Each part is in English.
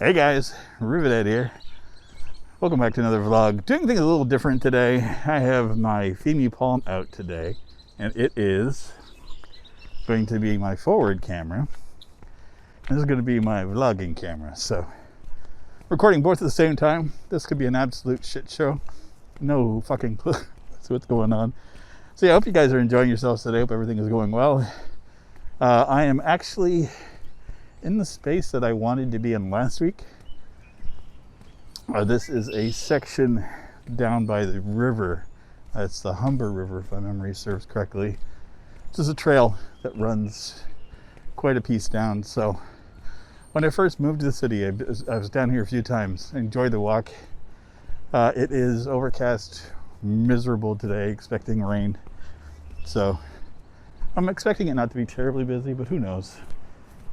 Hey guys, Rivet here. Welcome back to another vlog. Doing things a little different today. I have my Femi Palm out today, and it is going to be my forward camera. This is going to be my vlogging camera. So, recording both at the same time. This could be an absolute shit show. No fucking clue what's going on. So yeah, I hope you guys are enjoying yourselves today. Hope everything is going well. I am actually in the space that I wanted to be in last week. This is a section down by the river. It's the Humber River, if my memory serves correctly. This is a trail that runs quite a piece down. So when I first moved to the city, I was down here a few times. I enjoyed the walk. It is overcast, miserable today, expecting rain. So I'm expecting it not to be terribly busy, but who knows?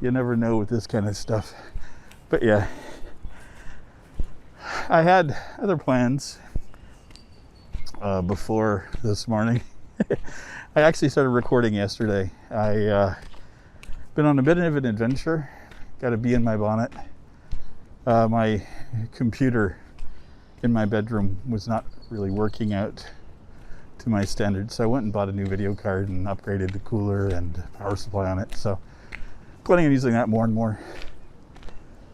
You never know with this kind of stuff. But yeah, I had other plans before this morning. I actually started recording yesterday. I been on a bit of an adventure. Got a bee in my bonnet. My computer in my bedroom was not really working out to my standards, so I went and bought a new video card and upgraded the cooler and power supply on it. So planning on using that more and more.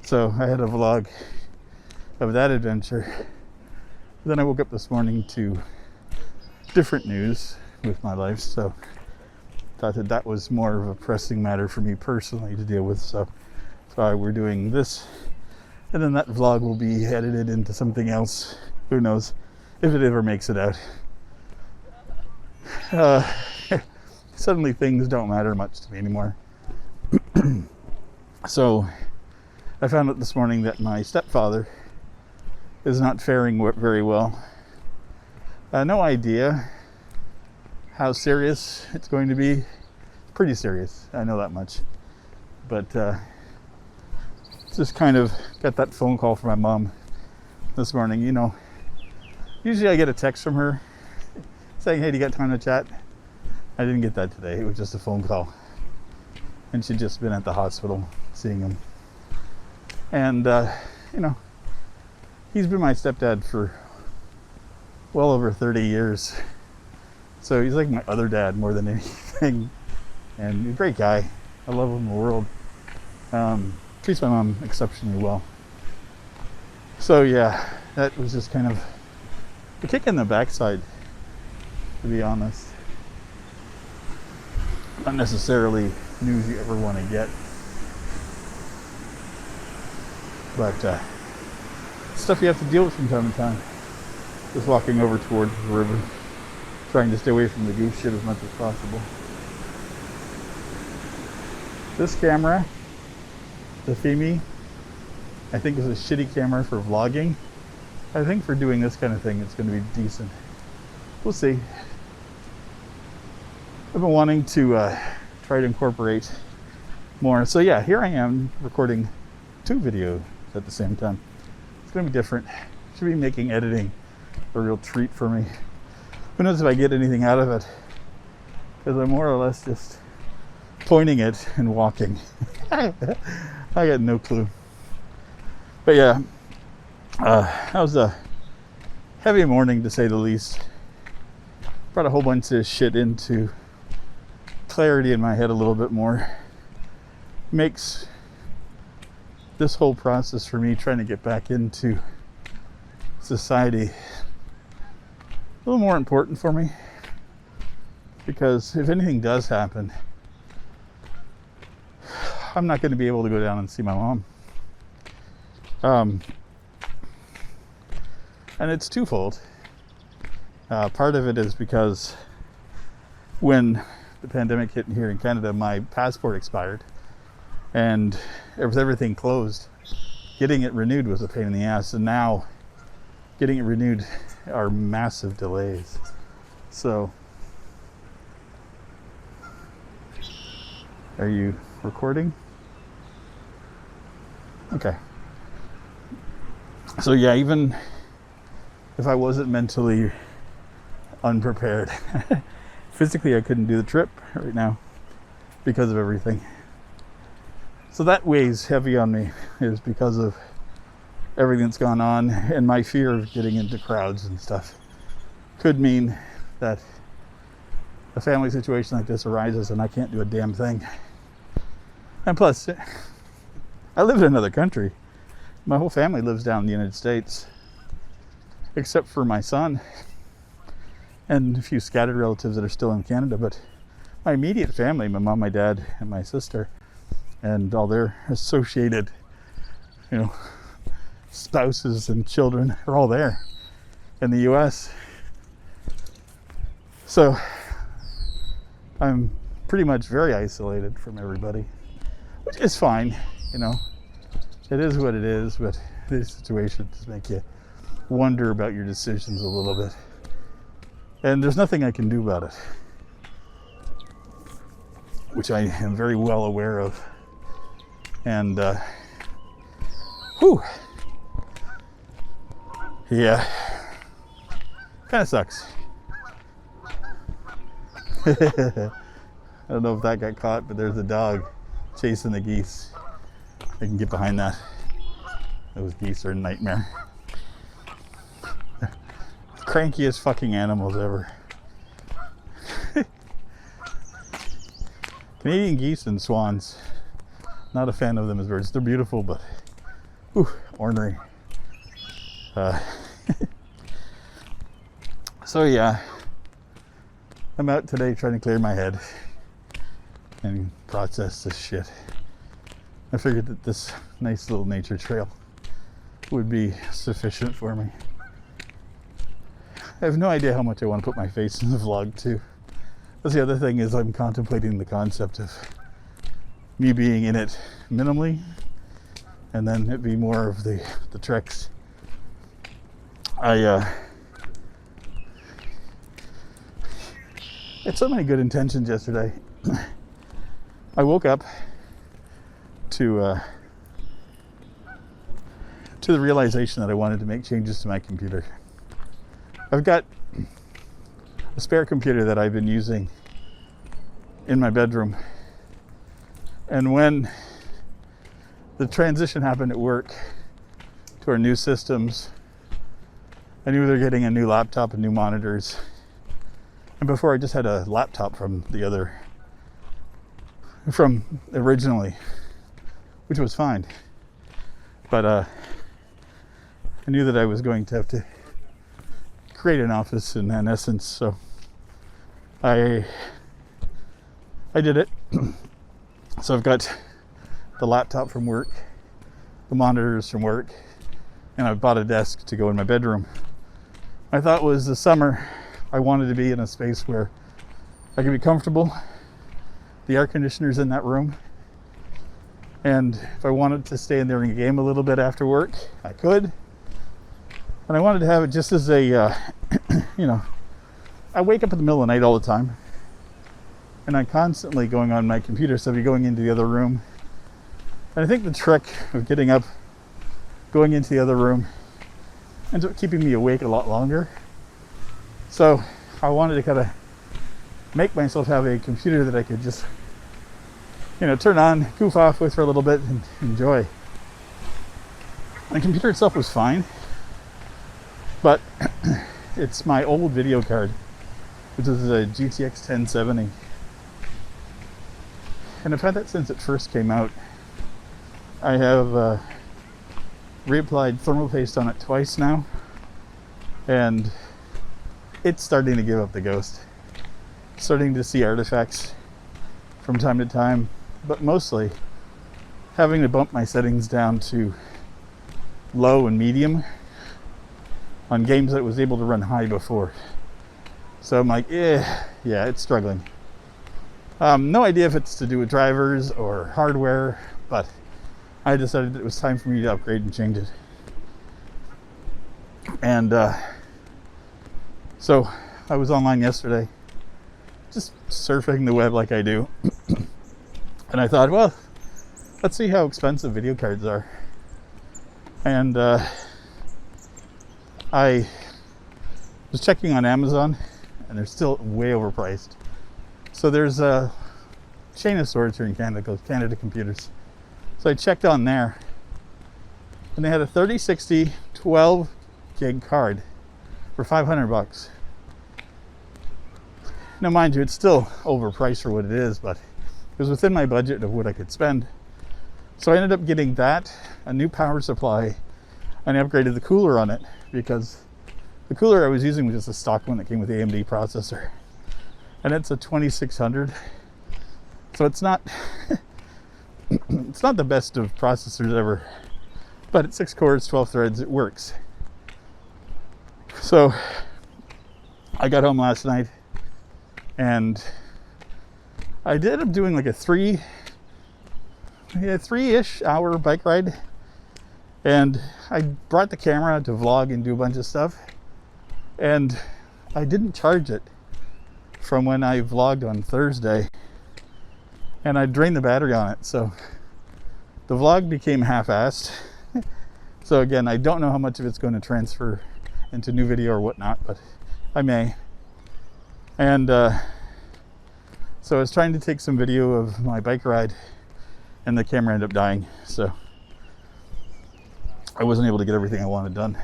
So I had a vlog of that adventure. Then I woke up this morning to different news with my life, so thought that was more of a pressing matter for me personally to deal with. So we're doing this, and then that vlog will be edited into something else. Who knows if it ever makes it out. Suddenly things don't matter much to me anymore. So I found out this morning that my stepfather is not faring very well. No idea how serious it's going to be. Pretty serious, I know that much. But just kind of got that phone call from my mom this morning. You know, usually I get a text from her saying, hey, do you got time to chat? I didn't get that today. It was just a phone call. And she'd just been at the hospital seeing him. And, you know, he's been my stepdad for well over 30 years. So he's like my other dad more than anything. And he's a great guy. I love him in the world. Treats my mom exceptionally well. So yeah, that was just kind of a kick in the backside, to be honest. Not necessarily news you ever want to get, but stuff you have to deal with from time to time. Just walking over towards the river, trying to stay away from the goose shit as much as possible. This camera, the Femi, I think is a shitty camera for vlogging. I think for doing this kind of thing it's going to be decent. We'll see. I've been wanting to try to incorporate more. So yeah, here I am recording 2 videos at the same time. It's going to be different. Should be making editing a real treat for me. Who knows if I get anything out of it, because I'm more or less just pointing it and walking. I got no clue. But yeah, that was a heavy morning to say the least. Brought a whole bunch of shit into clarity in my head a little bit more. Makes this whole process for me trying to get back into society a little more important for me, because if anything does happen, I'm not going to be able to go down and see my mom. And it's twofold. Part of it is because when the pandemic hit here in Canada, my passport expired, and with everything closed, getting it renewed was a pain in the ass, and now getting it renewed are massive delays. So, are you recording? Okay. So yeah, even if I wasn't mentally unprepared, physically I couldn't do the trip right now because of everything. So that weighs heavy on me, is because of everything that's gone on, and my fear of getting into crowds and stuff could mean that a family situation like this arises and I can't do a damn thing. And plus, I live in another country. My whole family lives down in the United States, except for my son and a few scattered relatives that are still in Canada. But my immediate family, my mom, my dad, and my sister, and all their associated, spouses and children are all there in the US. So I'm pretty much very isolated from everybody, which is fine. It is what it is, but these situations make you wonder about your decisions a little bit. And there's nothing I can do about it, which I am very well aware of. And, yeah, kind of sucks. I don't know if that got caught, but there's a dog chasing the geese. I can get behind that. Those geese are a nightmare. Crankiest fucking animals ever. Canadian geese and swans. Not a fan of them as birds. They're beautiful, but ornery. So yeah, I'm out today trying to clear my head and process this shit. I figured that this nice little nature trail would be sufficient for me. I have no idea how much I want to put my face in the vlog too. That's the other thing, is I'm contemplating the concept of me being in it minimally, and then it be more of the treks. I had so many good intentions yesterday. I woke up to the realization that I wanted to make changes to my computer. I've got a spare computer that I've been using in my bedroom, and when the transition happened at work to our new systems, I knew they're getting a new laptop and new monitors. And before, I just had a laptop from originally, which was fine. But I knew that I was going to have to create an office in essence, so I did it. So I've got the laptop from work, the monitors from work, and I bought a desk to go in my bedroom. My thought was, this summer I wanted to be in a space where I could be comfortable. The air conditioner's in that room, and if I wanted to stay in there and game a little bit after work, I could. And I wanted to have it just as a I wake up in the middle of the night all the time, and I'm constantly going on my computer, so I'd be going into the other room. And I think the trick of getting up, going into the other room, ends up keeping me awake a lot longer. So I wanted to kind of make myself have a computer that I could just, turn on, goof off with for a little bit and enjoy. The computer itself was fine, but it's my old video card, which is a GTX 1070. And I've had that since it first came out. I have reapplied thermal paste on it twice now, and it's starting to give up the ghost. Starting to see artifacts from time to time, but mostly having to bump my settings down to low and medium on games that was able to run high before. So I'm like, yeah, it's struggling. No idea if it's to do with drivers or hardware, but I decided it was time for me to upgrade and change it. And so I was online yesterday, just surfing the web like I do. And I thought, well, let's see how expensive video cards are. And I was checking on Amazon, and they're still way overpriced. So there's a chain of stores here in Canada called Canada Computers. So I checked on there, and they had a 3060 12 gig card for $500. Now, mind you, it's still overpriced for what it is, but it was within my budget of what I could spend. So I ended up getting that, a new power supply, and I upgraded the cooler on it, because the cooler I was using was just a stock one that came with the AMD processor. And it's a 2600. So it's not it's not the best of processors ever, but it's 6 cores, 12 threads, it works. So I got home last night and I ended up doing like a three-ish hour bike ride, and I brought the camera to vlog and do a bunch of stuff, and I didn't charge it from when I vlogged on Thursday, and I drained the battery on it, so the vlog became half-assed. So again, I don't know how much of it's going to transfer into new video or whatnot, but I may. And so I was trying to take some video of my bike ride, and the camera ended up dying, so I wasn't able to get everything I wanted done.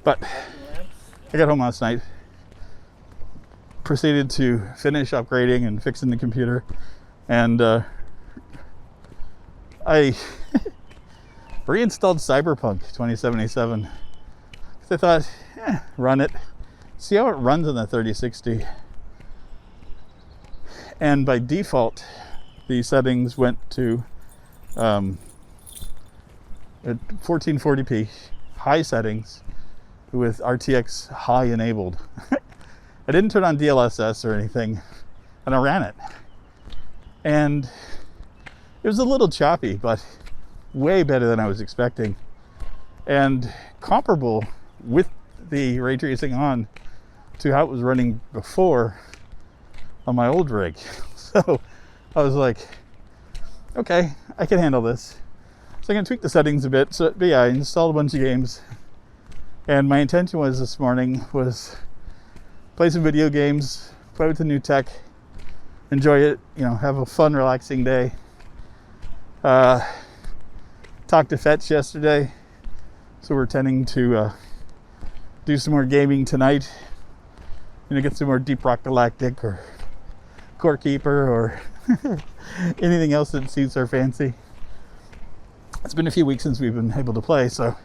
But I got home last night, proceeded to finish upgrading and fixing the computer, and I reinstalled Cyberpunk 2077. I thought, run it, see how it runs on the 3060. And by default, the settings went to at 1440p, high settings, with RTX high enabled. I didn't turn on DLSS or anything, and I ran it. And it was a little choppy, but way better than I was expecting. And comparable with the ray tracing on to how it was running before on my old rig. So I was like, okay, I can handle this. So I'm gonna tweak the settings a bit. So, but yeah, I installed a bunch of games. And my intention was this morning was play some video games, play with the new tech, enjoy it, you know, have a fun, relaxing day. Talked to Fetch yesterday, so we're tending to do some more gaming tonight. You know, get some more Deep Rock Galactic or Core Keeper or anything else that suits our fancy. It's been a few weeks since we've been able to play, so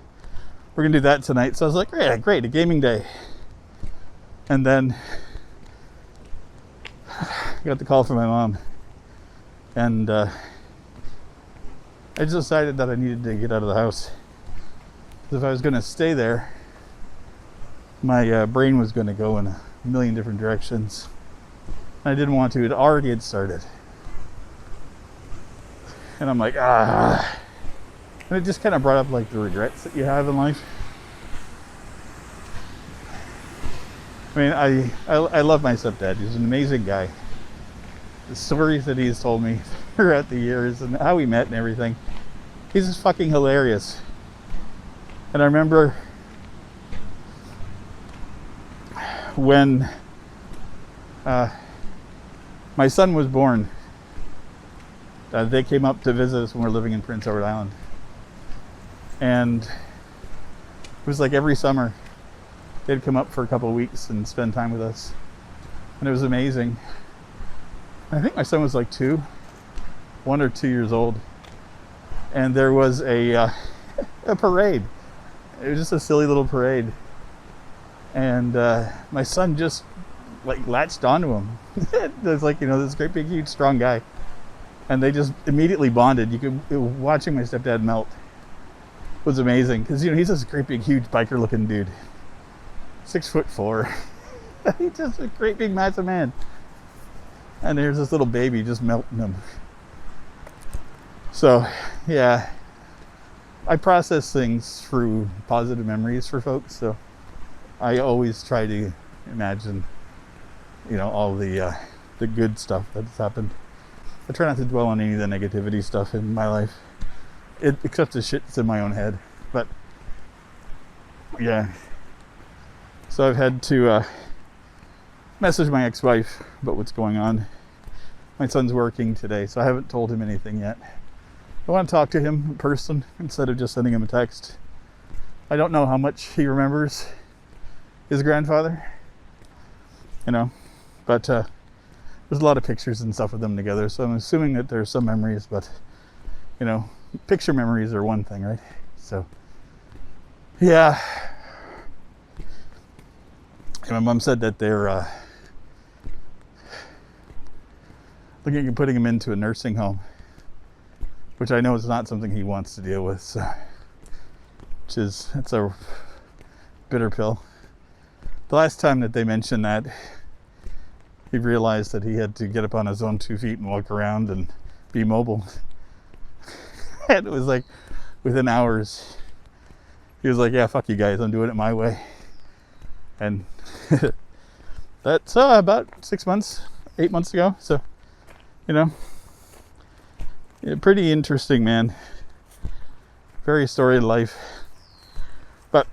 we're gonna do that tonight. So I was like, yeah, great, a gaming day. And then I got the call from my mom, and I just decided that I needed to get out of the house, because if I was gonna stay there, my brain was gonna go in a million different directions. I didn't want to. It already had started. And I'm like, and it just kind of brought up like the regrets that you have in life. I mean, I love my stepdad. He's an amazing guy. The stories that he's told me throughout the years and how we met and everything, he's just fucking hilarious. And I remember when my son was born, they came up to visit us when we were living in Prince Edward Island. And it was like every summer they'd come up for a couple of weeks and spend time with us. And it was amazing. I think my son was like 1 or 2 years old. And there was a parade. It was just a silly little parade. And my son just like latched onto him. It was like, you know, this great big huge strong guy. And they just immediately bonded. You could, watching my stepdad melt was amazing, because, you know, he's this great big huge biker looking dude, 6'4". He's just a great big massive man, and there's this little baby just melting him. So yeah, I process things through positive memories for folks, so I always try to imagine, you know, all the good stuff that's happened. I try not to dwell on any of the negativity stuff in my life, except the shit that's in my own head. But yeah, so I've had to message my ex-wife about what's going on. My son's working today, so I haven't told him anything yet. I want to talk to him in person instead of just sending him a text. I don't know how much he remembers his grandfather, you know, but there's a lot of pictures and stuff of them together, so I'm assuming that there's some memories, but, you know, picture memories are one thing, right? So, yeah. And my mom said that they're looking at putting him into a nursing home, which I know is not something he wants to deal with, so, it's a bitter pill. The last time that they mentioned that, he realized that he had to get up on his own 2 feet and walk around and be mobile. And it was like within hours, he was like, yeah, fuck you guys, I'm doing it my way. And that's about 6 months, 8 months ago. So, you know, yeah, pretty interesting, man. Very storied life. But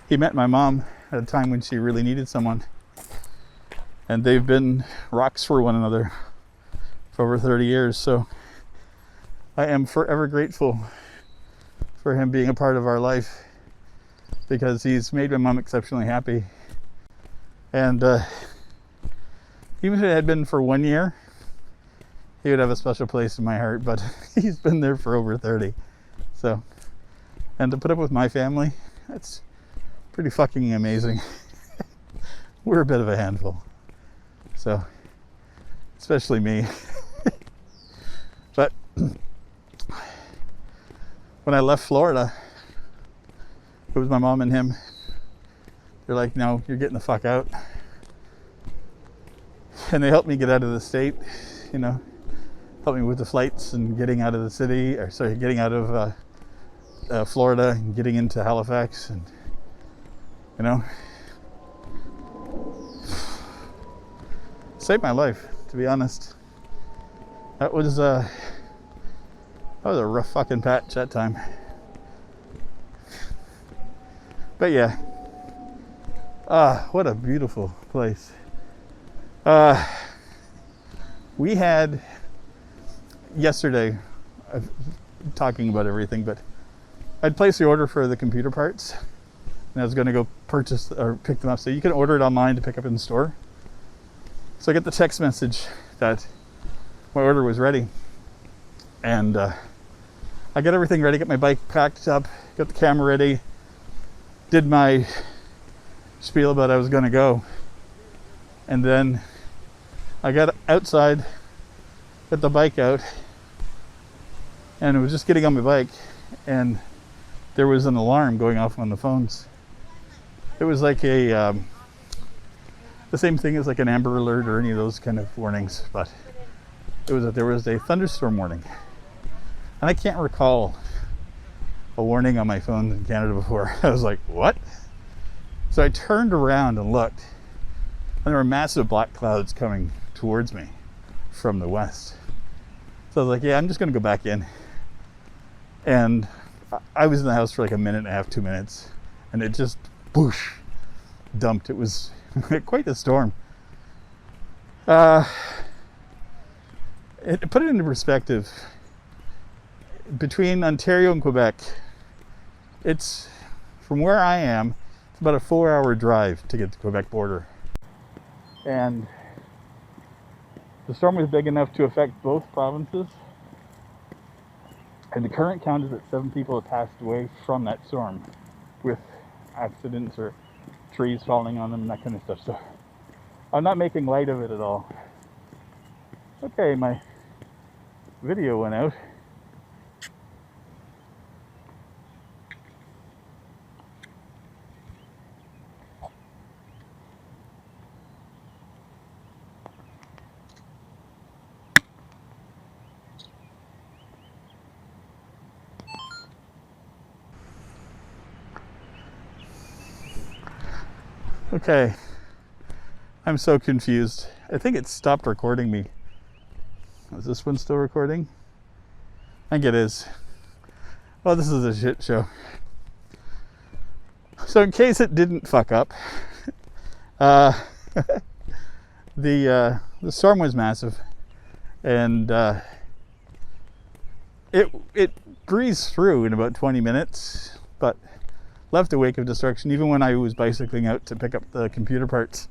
he met my mom at a time when she really needed someone. And they've been rocks for one another for over 30 years. So I am forever grateful for him being a part of our life, because he's made my mom exceptionally happy. And even if it had been for 1 year, he would have a special place in my heart, but he's been there for over 30. So, and to put up with my family, that's pretty fucking amazing. We're a bit of a handful. So, especially me. But when I left Florida, it was my mom and him. They're like, no, you're getting the fuck out. And they helped me get out of the state, you know, helped me with the flights and getting out of the city, or sorry, getting out of Florida and getting into Halifax, and, you know, saved my life, to be honest. That was a rough fucking patch that time. But yeah, what a beautiful place. We had yesterday, talking about everything, but I'd placed the order for the computer parts, and I was going to go purchase or pick them up. So you can order it online to pick up in the store. So I get the text message that my order was ready, and I got everything ready, got my bike packed up, got the camera ready, did my spiel about I was going to go, and then I got outside, got the bike out, and I was just getting on my bike, and there was an alarm going off on the phones. It was like a the same thing as like an Amber Alert or any of those kind of warnings, but there was a thunderstorm warning, and I can't recall a warning on my phone in Canada before. I was like, what? So I turned around and looked, and there were massive black clouds coming towards me from the west. So I was like, yeah, I'm just gonna go back in. And I was in the house for like a minute and a half, 2 minutes, and it just whoosh dumped. It was quite a storm. Put it into perspective, between Ontario and Quebec, it's, from where I am, it's about a 4-hour drive to get to the Quebec border. And the storm was big enough to affect both provinces. And the current count is that 7 people have passed away from that storm, with accidents or trees falling on them and that kind of stuff. So I'm not making light of it at all. Okay, my video went out. Okay, I'm so confused. I think it stopped recording me. Is this one still recording? I think it is. Well, this is a shit show. So in case it didn't fuck up, the storm was massive, and it breezed through in about 20 minutes, but left a wake of destruction. Even when I was bicycling out to pick up the computer parts,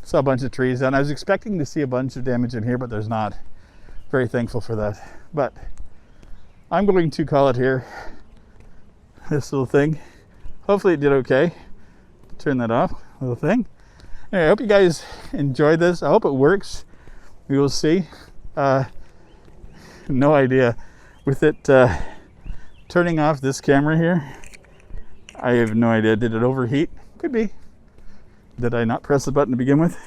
saw a bunch of trees, and I was expecting to see a bunch of damage in here, but there's not. Very thankful for that. But I'm going to call it here. This little thing. Hopefully it did okay. Turn that off, little thing. Anyway, I hope you guys enjoyed this. I hope it works. We will see. No idea. With it turning off this camera here, I have no idea. Did it overheat? Could be. Did I not press the button to begin with?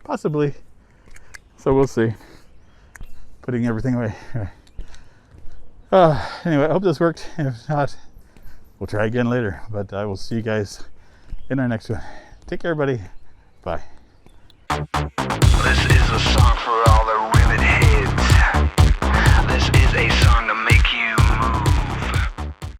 Possibly. So we'll see. Putting everything away. Anyway, I hope this worked. If not, we'll try again later. But I will see you guys in our next one. Take care, everybody. Bye. This is a song for all the